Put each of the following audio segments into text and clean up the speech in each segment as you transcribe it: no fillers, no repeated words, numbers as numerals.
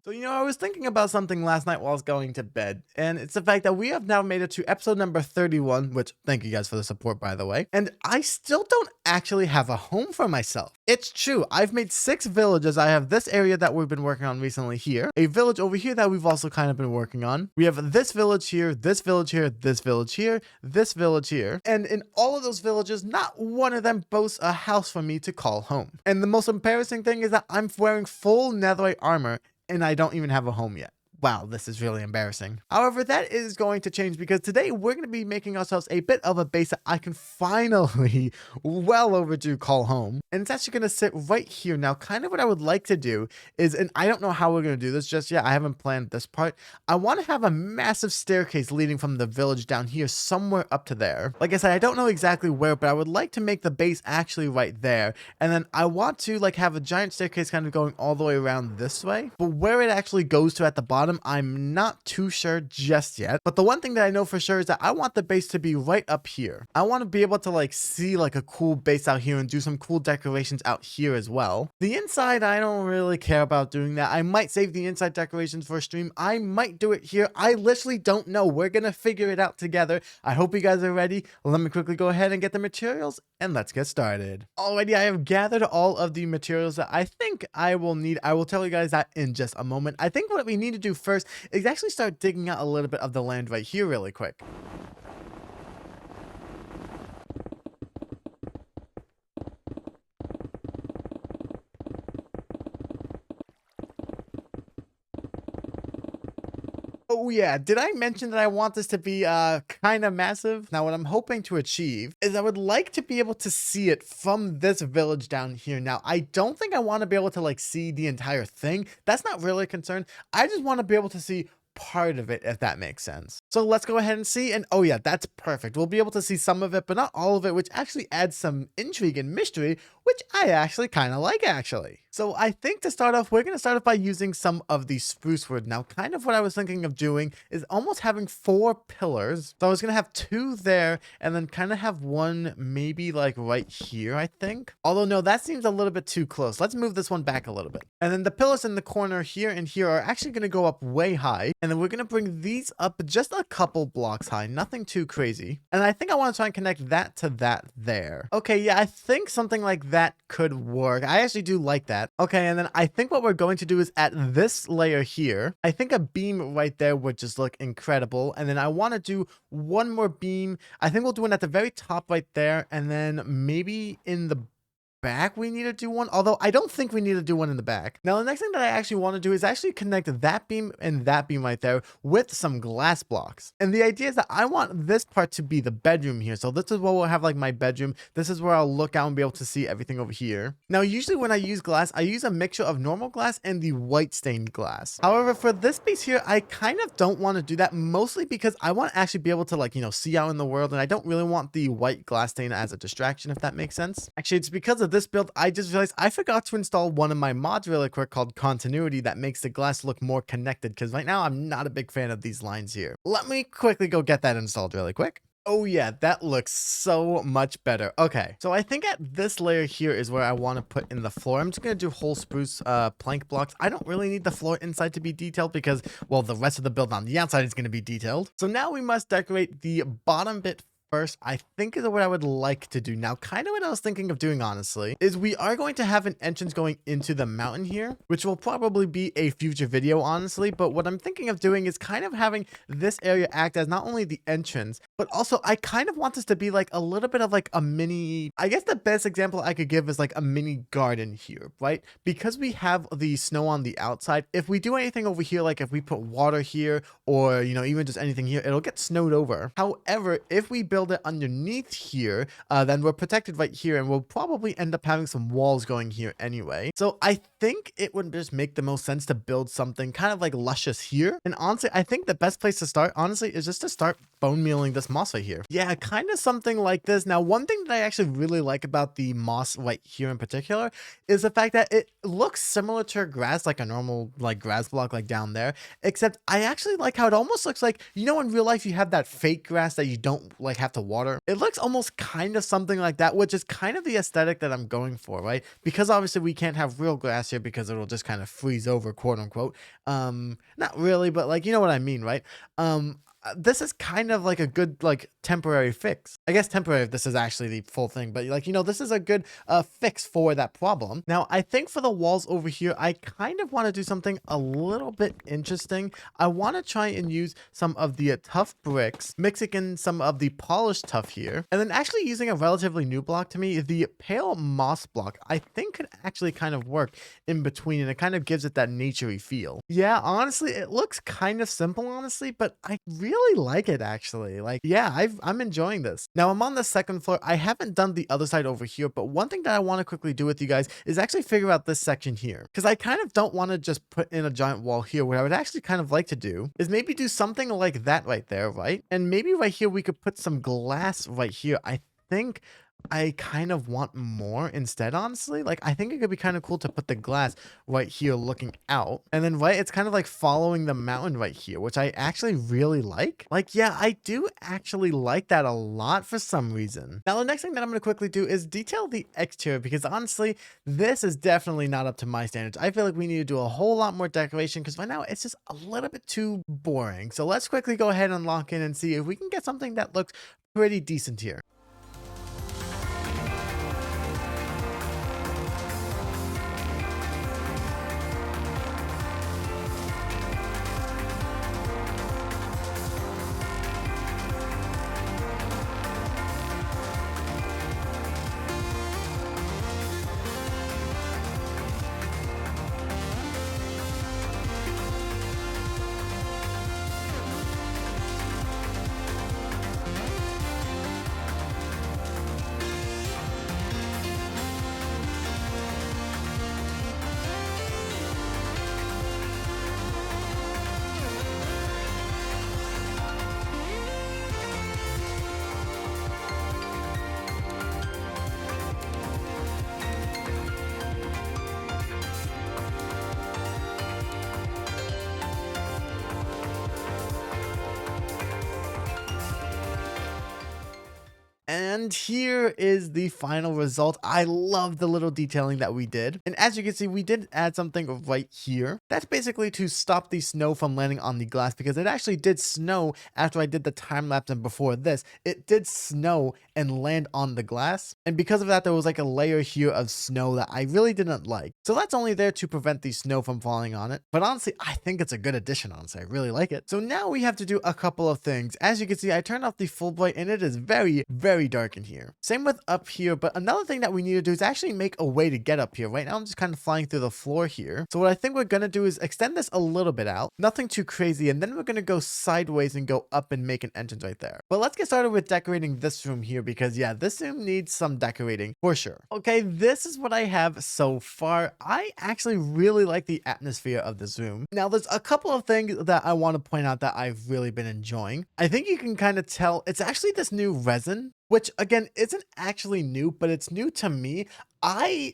So, I was thinking about something last night while I was going to bed, and it's the fact that we have now made it to episode number 31, which thank you guys for the support, by the way. And I still don't actually have a home for myself. It's true, I've made 6 villages. I have this area that we've been working on recently here, a village over here that we've also kind of been working on. We have this village here, this village here, this village here, this village here. And in all of those villages, not one of them boasts a house for me to call home. And the most embarrassing thing is that I'm wearing full netherite armor and I don't even have a home yet. Wow, this is really embarrassing. However, that is going to change because today we're going to be making ourselves a bit of a base that I can finally, well overdue, call home. And it's actually going to sit right here. Now, kind of what I would like to do is, and I don't know how we're going to do this just yet. I haven't planned this part. I want to have a massive staircase leading from the village down here somewhere up to there. Like I said, I don't know exactly where, but I would like to make the base actually right there. And then I want to have a giant staircase kind of going all the way around this way. But where it actually goes to at the bottom, I'm not too sure just yet. But the one thing that I know for sure is that I want the base to be right up here. I want to be able to see a cool base out here and do some cool decorations out here as well. The inside, I don't really care about doing that. I might save the inside decorations for a stream. I might do it here. I literally don't know. We're gonna figure it out together. I hope you guys are ready. Let me quickly go ahead and get the materials and let's get started. Alrighty, I have gathered all of the materials that I think I will need. I will tell you guys that in just a moment. I think what we need to do first is actually start digging out a little bit of the land right here really quick. Oh yeah, did I mention that I want this to be kind of massive? Now what I'm hoping to achieve is I would like to be able to see it from this village down here. Now I don't think I want to be able to see the entire thing. That's not really a concern. I just want to be able to see part of it, if that makes sense. So let's go ahead and see, and oh yeah, that's perfect. We'll be able to see some of it, but not all of it, which actually adds some intrigue and mystery, which I actually kind of like actually. So I think to start off, we're going to start off by using some of the spruce wood. Now, kind of what I was thinking of doing is almost having 4 pillars. So I was going to have 2 there and then kind of have one maybe right here, I think. Although no, that seems a little bit too close. Let's move this one back a little bit. And then the pillars in the corner here and here are actually going to go up way high. And then we're going to bring these up just a couple blocks high, nothing too crazy. And I think I want to try and connect that to that there. Okay, yeah, I think something like that could work. I actually do like that. Okay, and then I think what we're going to do is at this layer here, I think a beam right there would just look incredible. And then I want to do one more beam. I think we'll do one at the very top right there. And then maybe in the back we need to do one, although I don't think we need to do one in the back. Now the next thing that I actually want to do is actually connect that beam and that beam right there with some glass blocks. And the idea is that I want this part to be the bedroom here. So this is where we'll have my bedroom. This is where I'll look out and be able to see everything over here. Now usually when I use glass, I use a mixture of normal glass and the white stained glass. However, for this piece here, I kind of don't want to do that, mostly because I want to actually be able to see out in the world, and I don't really want the white glass stain as a distraction, if that makes sense. Actually, it's because of this build, I just realized I forgot to install one of my mods really quick called Continuity that makes the glass look more connected, because right now I'm not a big fan of these lines here. Let me quickly go get that installed really quick. Oh yeah, that looks so much better. Okay, so I think at this layer here is where I want to put in the floor. I'm just going to do whole spruce plank blocks. I don't really need the floor inside to be detailed because, well, the rest of the build on the outside is going to be detailed. So now we must decorate the bottom bit first, I think is what I would like to do. Now, kind of what I was thinking of doing, honestly, is we are going to have an entrance going into the mountain here, which will probably be a future video, honestly. But what I'm thinking of doing is kind of having this area act as not only the entrance, but also I kind of want this to be a little bit of a mini, I guess the best example I could give is a mini garden here, right? Because we have the snow on the outside, if we do anything over here, if we put water here or, even just anything here, it'll get snowed over. However, if we build it underneath here, then we're protected right here, and we'll probably end up having some walls going here anyway. So I think it would just make the most sense to build something kind of luscious here. And honestly, I think the best place to start, honestly, is just to start bone mealing this moss right here. Yeah, kind of something like this. Now, one thing that I actually really like about the moss right here in particular is the fact that it looks similar to grass, like a normal like grass block like down there, except I actually like how it almost looks like, you know, in real life you have that fake grass that you don't like have to water. It looks almost kind of something like that, which is kind of the aesthetic that I'm going for, right? Because obviously we can't have real grass here because it'll just kind of freeze over, quote unquote. Not really, but like, you know what I mean, right? This is kind of like a good like temporary fix. I guess temporary if this is actually the full thing, but like, you know, this is a good fix for that problem. Now, I think for the walls over here, I kind of want to do something a little bit interesting. I want to try and use some of the tough bricks, mixing in some of the polished tough here, and then actually using a relatively new block to me, the pale moss block, I think could actually kind of work in between, and it kind of gives it that naturey feel. Yeah, honestly, it looks kind of simple, honestly, but I really like it actually. Like, yeah, I'm enjoying this. Now, I'm on the second floor. I haven't done the other side over here, but one thing that I want to quickly do with you guys is actually figure out this section here, because I kind of don't want to just put in a giant wall here. What I would actually kind of like to do is maybe do something like that right there, right? And maybe right here we could put some glass right here. I think I kind of want more instead, honestly. Like, I think it could be kind of cool to put the glass right here looking out. And then, right, it's kind of like following the mountain right here, which I actually really like. Like, yeah, I do actually like that a lot for some reason. Now, the next thing that I'm going to quickly do is detail the exterior, because honestly, this is definitely not up to my standards. I feel like we need to do a whole lot more decoration, because right now it's just a little bit too boring. So let's quickly go ahead and lock in and see if we can get something that looks pretty decent here. And here is the final result. I love the little detailing that we did. And as you can see, we did add something right here. That's basically to stop the snow from landing on the glass, because it actually did snow after I did the time lapse, and before this, it did snow and land on the glass. And because of that, there was like a layer here of snow that I really didn't like. So that's only there to prevent the snow from falling on it. But honestly, I think it's a good addition, honestly. I really like it. So now we have to do a couple of things. As you can see, I turned off the full bright and it is very, very dark in here. Same with up here, but another thing that we need to do is actually make a way to get up here. Right now I'm just kind of flying through the floor here. So what I think we're going to do is extend this a little bit out, nothing too crazy, and then we're going to go sideways and go up and make an entrance right there. But let's get started with decorating this room here, because yeah, this room needs some decorating for sure. Okay, this is what I have so far. I actually really like the atmosphere of this room. Now there's a couple of things that I want to point out that I've really been enjoying. I think you can kind of tell it's actually this new resin, which again isn't actually new, but it's new to me.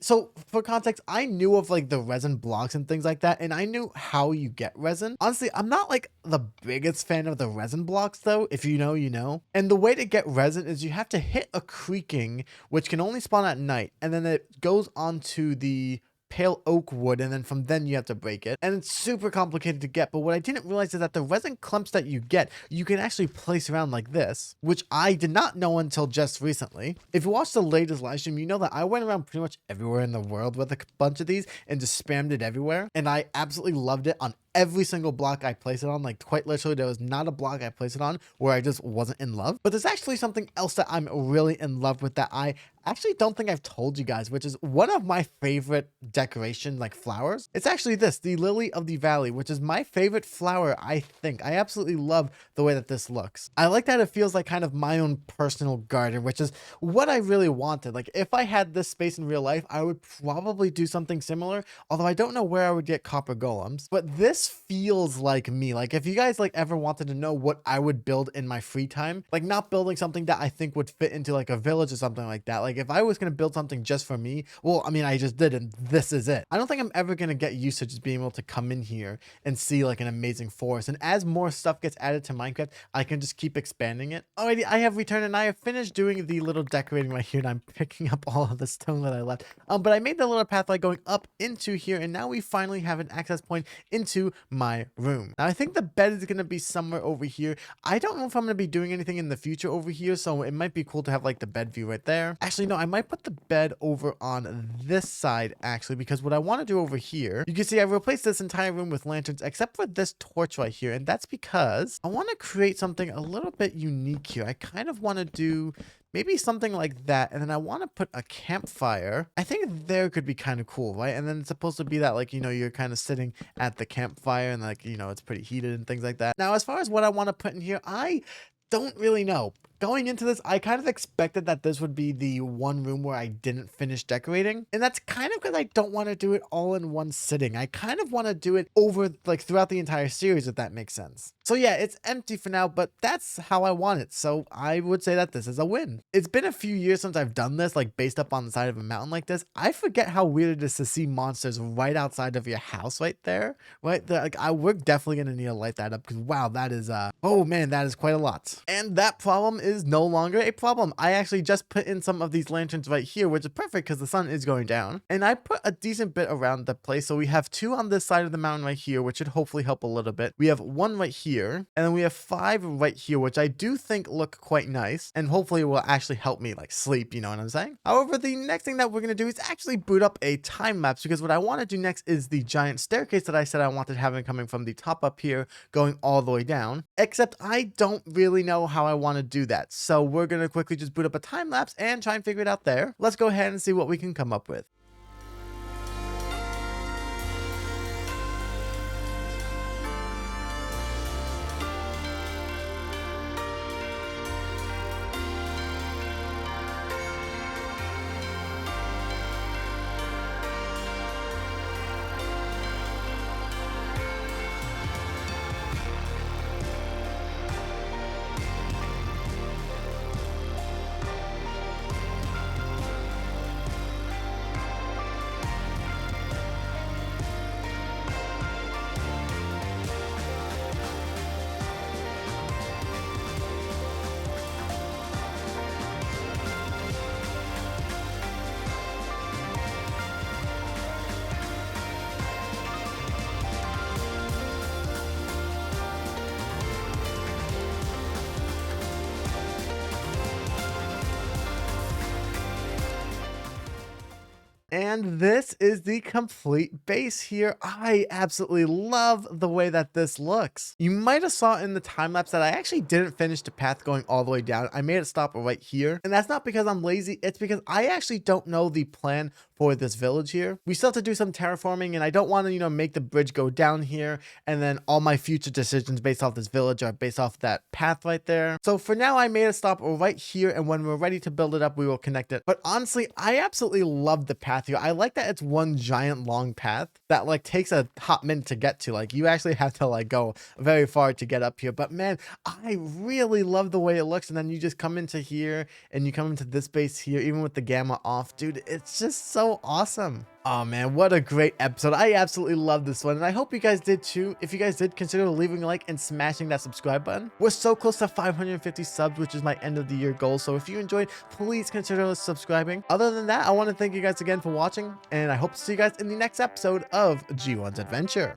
So for context, I knew of like the resin blocks and things like that, and I knew how you get resin. Honestly, I'm not like the biggest fan of the resin blocks though. If you know, you know. And the way to get resin is you have to hit a creaking, which can only spawn at night, and then it goes onto the pale oak wood, and then from then you have to break it, and it's super complicated to get. But what I didn't realize is that the resin clumps that you get, you can actually place around like this, which I did not know until just recently. If you watched the latest live stream, you know that I went around pretty much everywhere in the world with a bunch of these and just spammed it everywhere, and I absolutely loved it on every single block I place it on. Like quite literally, there was not a block I placed it on where I just wasn't in love. But there's actually something else that I'm really in love with that I actually don't think I've told you guys, which is one of my favorite decoration, like flowers. It's actually this, the lily of the valley, which is my favorite flower, I think. I absolutely love the way that this looks. I like that it feels like kind of my own personal garden, which is what I really wanted. Like if I had this space in real life, I would probably do something similar, although I don't know where I would get copper golems. But this feels like me. Like if you guys like ever wanted to know what I would build in my free time, like not building something that I think would fit into like a village or something like that. Like if I was going to build something just for me, well, I mean, I just did, and this is it. I don't think I'm ever going to get used to just being able to come in here and see like an amazing forest. And as more stuff gets added to Minecraft, I can just keep expanding it. Alrighty, I have returned and I have finished doing the little decorating right here, and I'm picking up all of the stone that I left. But I made the little pathway going up into here, and now we finally have an access point into my room. Now I think the bed is going to be somewhere over here. I don't know if I'm going to be doing anything in the future over here, so it might be cool to have like the bed view right there. Actually, no, I might put the bed over on this side actually, because what I want to do over here, you can see I've replaced this entire room with lanterns except for this torch right here, and that's because I want to create something a little bit unique here. I kind of want to do maybe something like that, and then I want to put a campfire. I think there could be kind of cool, right? And then it's supposed to be that, like, you know, you're kind of sitting at the campfire and like, you know, it's pretty heated and things like that. Now, as far as what I want to put in here, I don't really know. Going into this, I kind of expected that this would be the one room where I didn't finish decorating. And that's kind of because I don't want to do it all in one sitting. I kind of want to do it over, like, throughout the entire series, if that makes sense. So yeah, it's empty for now, but that's how I want it. So I would say that this is a win. It's been a few years since I've done this, like based up on the side of a mountain like this. I forget how weird it is to see monsters right outside of your house right there. Right there. Like we're definitely going to need to light that up because wow, that is, oh man, that is quite a lot. And that problem is no longer a problem. I actually just put in some of these lanterns right here, which is perfect because the sun is going down. And I put a decent bit around the place. So we have 2 on this side of the mountain right here, which should hopefully help a little bit. We have 1 right here. And then we have 5 right here, which I do think look quite nice. And hopefully will actually help me like sleep, you know what I'm saying? However, the next thing that we're going to do is actually boot up a time lapse because what I want to do next is the giant staircase that I said I wanted having coming from the top up here, going all the way down. Except I don't really know how I want to do that. So we're going to quickly just boot up a time lapse and try and figure it out there. Let's go ahead and see what we can come up with. And this is the complete base here. I absolutely love the way that this looks. You might have saw in the time lapse that I actually didn't finish the path going all the way down. I made it stop right here. And that's not because I'm lazy. It's because I actually don't know the plan for this village here. We still have to do some terraforming and I don't want to, you know, make the bridge go down here. And then all my future decisions based off this village are based off that path right there. So for now, I made it stop right here. And when we're ready to build it up, we will connect it. But honestly, I absolutely love the path here. I like that it's one giant long path that like takes a hot minute to get to. Like you actually have to like go very far to get up here. But man, I really love the way it looks. And then you just come into here and you come into this base here, even with the gamma off, dude, it's just so awesome. Oh man, what a great episode. I absolutely love this one and I hope you guys did too. If you guys did, consider leaving a like and smashing that subscribe button. We're so close to 550 subs, which is my end of the year goal. So if you enjoyed, please consider subscribing. Other than that, I want to thank you guys again for watching and I hope to see you guys in the next episode of G1's Adventure.